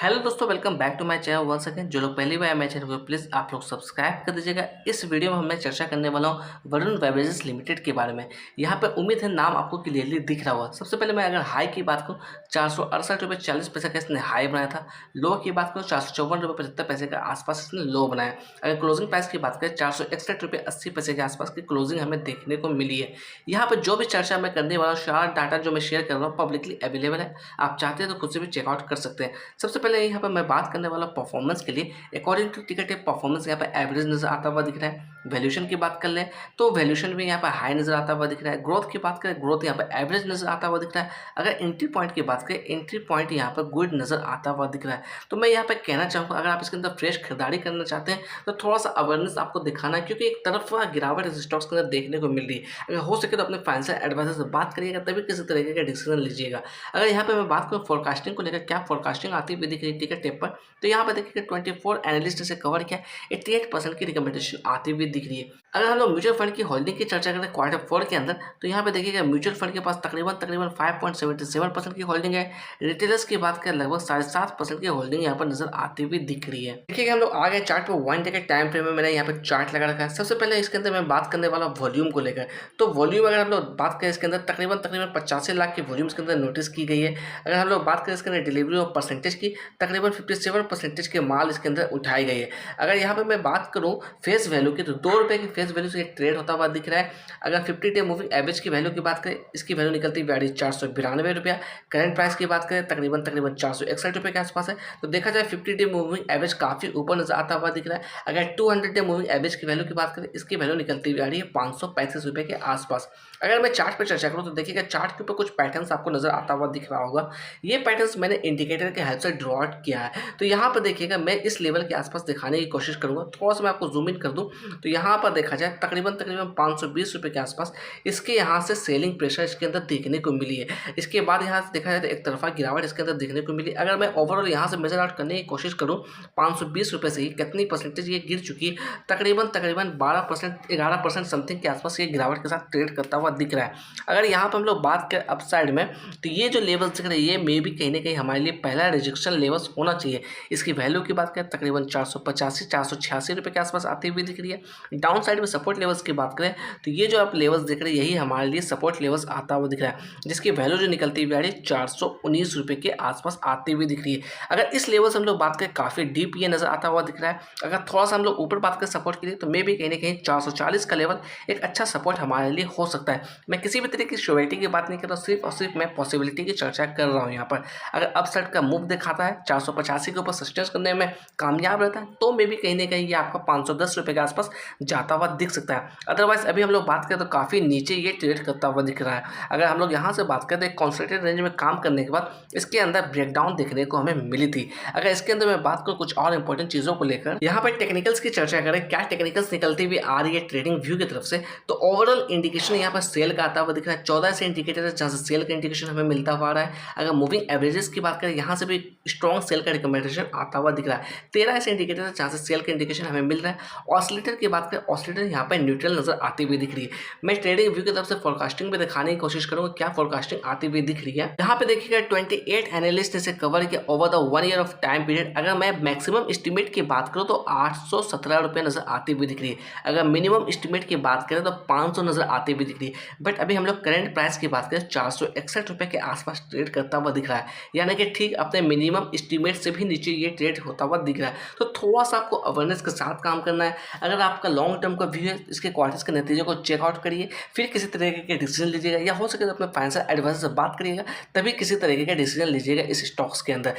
Hello दोस्तों, welcome back to my channel once again. जो लोग पहली बार आए मेरे चैनल को प्लीज़ आप लोग सब्सक्राइब कर दीजिएगा। इस वीडियो में मैं चर्चा करने वाला हूँ वरुण बेवरेजेस लिमिटेड के बारे में। यहाँ पर उम्मीद है नाम आपको क्लियरली दिख रहा होगा। सबसे पहले मैं अगर हाई की बात करूँ, 468 रुपये 40 पैसे का इसने हाई बनाया था। लो की बात करूँ, 454 रुपये 75 पैसे के आसपास इसने लो बनाया। अगर क्लोजिंग प्राइस की बात करें, 461 रुपये 80 पैसे के आसपास की क्लोजिंग हमें देखने को मिली है। यहाँ पर जो भी चर्चा मैं करने वाला हूँ, सारा डाटा जो मैं शेयर कर रहा हूँ पब्लिकली अवेलेबल है। आप चाहते हैं तो खुद से भी चेकआउट कर सकते हैं। सबसे पहले यहाँ पर मैं बात करने वाला परफॉर्मेंस के लिए, अकॉर्डिंग टू टिकट परफॉर्मेंस यहाँ पर एवरेज नजर आता हुआ दिख रहा है। वैल्यूएशन की बात कर लें तो वैल्यूएशन भी यहाँ पर हाई नजर आता हुआ दिख रहा है। ग्रोथ की बात करें, ग्रोथ यहाँ पर एवरेज नजर आता हुआ दिख रहा है। अगर एंट्री पॉइंट की बात करें, एंट्री पॉइंट यहाँ पर गुड नजर आता हुआ दिख रहा है। तो मैं यहाँ पर कहना चाहूँगा, अगर आप इसके अंदर फ्रेश खरीदारी करना चाहते हैं तो थोड़ा सा अवेयरनेस आपको दिखाना है, क्योंकि एक तरफा गिरावट इस स्टॉक्स के अंदर देखने को मिल रही है। अगर हो सके तो अपने फाइनेंशियल एडवाइजर से बात करिएगा, तभी किसी तरीके का डिसीजन लीजिएगा। अगर यहाँ पे मैं बात करूँ फोरकास्टिंग को लेकर, क्या फोरकास्टिंग आती हुई दिख रही है टिकट टेप पर, तो यहाँ पर देखिए 24 एनालिस्ट से कवर किया, 88% की रिकमेंडेशन आती हुई दिख रही है। अगर हम लोग म्यूचुअल फंड की होल्डिंग की चर्चा करें Q4 के अंदर, तो यहाँ पे देखिएगा म्यूचुअल फंड के पास तकरीबन 5.77% की होल्डिंग है। रिटेलर्स की बात करें, लगभग 7.5% की होल्डिंग यहाँ पर नजर आती हुई दिख रही है। देखिएगा हम लोग आगे चार्ट पर 1 डे के टाइम फ्रेम में मैंने यहाँ पे चार्ट लगा रखा है। सबसे पहले इसके अंदर मैं बात करने वाला वॉल्यूम को लेकर। तो वॉल्यूम अगर हम लोग बात करें, इसके अंदर तकरीबन 85 लाख की वॉल्यूम इसके अंदर नोटिस की गई है। अगर हम लोग बात करें इसके अंदर डिलीवरी और परसेंटेज की, तकरीबन 57% के माल इसके अंदर उठाई गई है। अगर यहाँ पे मैं बात करूँ फेस वैल्यू की, तो 2 रुपये की फेस वैल्यू से ट्रेड होता हुआ दिख रहा है। अगर 50 डे मूविंग एवरेज की वैल्यू की बात करें, इसकी वैल्यू निकलती है 492 रुपया। करंट प्राइस की बात करें, तकरीबन 461 रुपये के आसपास है। तो देखा जाए 50 डे मूविंग एवरेज काफ़ी ऊपर नजर आता हुआ दिख रहा है। अगर 200 डे मूविंग एवरेज की वैल्यू की बात करें, इसकी वैल्यू निकलती है 535 रुपये के आसपास। अगर मैं चार्ट पर चर्चा करूँ तो देखिएगा चार्ट के ऊपर कुछ पैटर्न्स आपको नजर आता हुआ दिख रहा होगा। ये पैटर्न्स मैंने इंडिकेटर के हेल्प से ड्रॉ आउट किया है। तो यहाँ पर देखिएगा मैं इस लेवल के आसपास दिखाने की कोशिश करूँगा। थोड़ा सा मैं आपको जूम इन कर दूँ तो यहाँ पर देखा जाए तकरीबन 520 रुपये के आसपास इसके यहाँ से सेलिंग प्रेशर इसके अंदर देखने को मिली है। इसके बाद यहाँ से देखा जाए तो एक तरफा गिरावट इसके अंदर देखने को मिली। अगर मैं ओवरऑल यहाँ से मेजर आउट करने की कोशिश करूँ, 520 रुपये से ही कितनी परसेंटेज ये गिर चुकी है, तकरीबन 12% 11% समथिंग के आसपास ये गिरावट के साथ ट्रेड करता हुआ दिख रहा है। अगर यहाँ पर हम लोग बात करें अपसाइड में, तो ये जो लेवल दिख रहे हैं ये मे भी कहीं ना कहीं हमारे लिए पहला रिजेक्शन लेवल्स होना चाहिए। इसकी वैल्यू की बात करें, तकरीबन 485 रुपये के आसपास आती हुई दिख रही है। डाउन साइड में सपोर्ट लेवल्स की बात करें तो ये जो आप लेवल्स देख रहे हैं यही हमारे लिए सपोर्ट लेवल्स आता हुआ दिख रहा है, जिसकी वैल्यू जो निकलती हुई 419 रुपये के आसपास आती हुई दिख रही है। अगर इस लेवल से हम लोग बात करें, काफ़ी डीप ये नजर आता हुआ दिख रहा है। अगर थोड़ा सा हम लोग ऊपर बात करें सपोर्ट के लिए, तो मे भी कहीं ना कहीं 440 का लेवल एक अच्छा सपोर्ट हमारे लिए हो सकता है। मैं किसी भी तरीके की श्योरिटी की बात नहीं कर रहा हूँ, सिर्फ और सिर्फ मैं पॉसिबिलिटी की चर्चा कर रहा हूँ। यहाँ पर अगर अपसाइड का मूव दिखाता है, 485 के ऊपर सस्टेन करने में कामयाब रहता है, तो मे भी कहीं ना कहीं ये आपका 510 रुपये के आसपास जाता हुआ दिख सकता है। अदरवाइज अभी हम लोग बात करें तो काफ़ी नीचे ये ट्रेड करता हुआ दिख रहा है। अगर हम लोग यहाँ से बात करें तो एक कॉन्सोलिडेटेड रेंज में काम करने के बाद इसके अंदर ब्रेकडाउन देखने को हमें मिली थी। अगर इसके अंदर मैं बात करूँ कुछ और इंपॉर्टेंट चीज़ों को लेकर, यहाँ पर टेक्निकल्स की चर्चा करें, क्या टेक्निकल्स निकलती हुई आ रही है ट्रेडिंग व्यू की तरफ से, तो ओवरऑल इंडिकेशन यहाँ पर सेल का आता हुआ दिख रहा है। 14 से इंडिकेटर है जहाँ से सेल का इंडिकेशन हमें मिलता हुआ रहा है। अगर मूविंग एवरेजेस की बात करें, यहाँ से भी स्ट्रॉन्ग सेल का रिकमेंडेशन आता हुआ दिख रहा है। 13 ऐसे इंडिकेटर है जहाँ से सेल का इंडिकेशन हमें मिल रहा है। ऑसिलेटर की बात करें, ऑसिलेटर यहाँ पर न्यूट्रल नजर आती हुई दिख रही है। मैं ट्रेडिंग व्यू की तरफ से फोरकास्टिंग भी दिखाने की कोशिश करूँगा, क्या फोरकास्टिंग आती हुई दिख रही है। यहाँ पे देखिएगा 28 एनालिस्ट ने कवर किया over the 1 year of time period. अगर मैं मैक्सिमम एस्टिमेट की बात करूँ तो 817 रुपये नजर आती हुई दिख रही है। अगर मिनिमम एस्टिमेट की बात करें तो 500 नजर आती हुई दिख रही है। बट अभी हम लोग करंट प्राइस की बात करें, 461 रुपये के आसपास ट्रेड करता हुआ दिख रहा है, यानी कि ठीक अपने मिनिमम एस्टिमेट से भी नीचे ये ट्रेड होता हुआ दिख रहा है। तो थोड़ा सा आपको अवेयरनेस के साथ काम करना है। अगर आपका लॉन्ग टर्म का व्यू है, इसके क्वार्टर्स के नतीजे को चेकआउट करिए, फिर किसी तरीके के डिसीजन लीजिएगा, या हो सके तो अपने फाइनेंशियल एडवाइजर से बात करिएगा, तभी किसी तरीके का डिसीजन लीजिएगा इस स्टॉक्स के अंदर।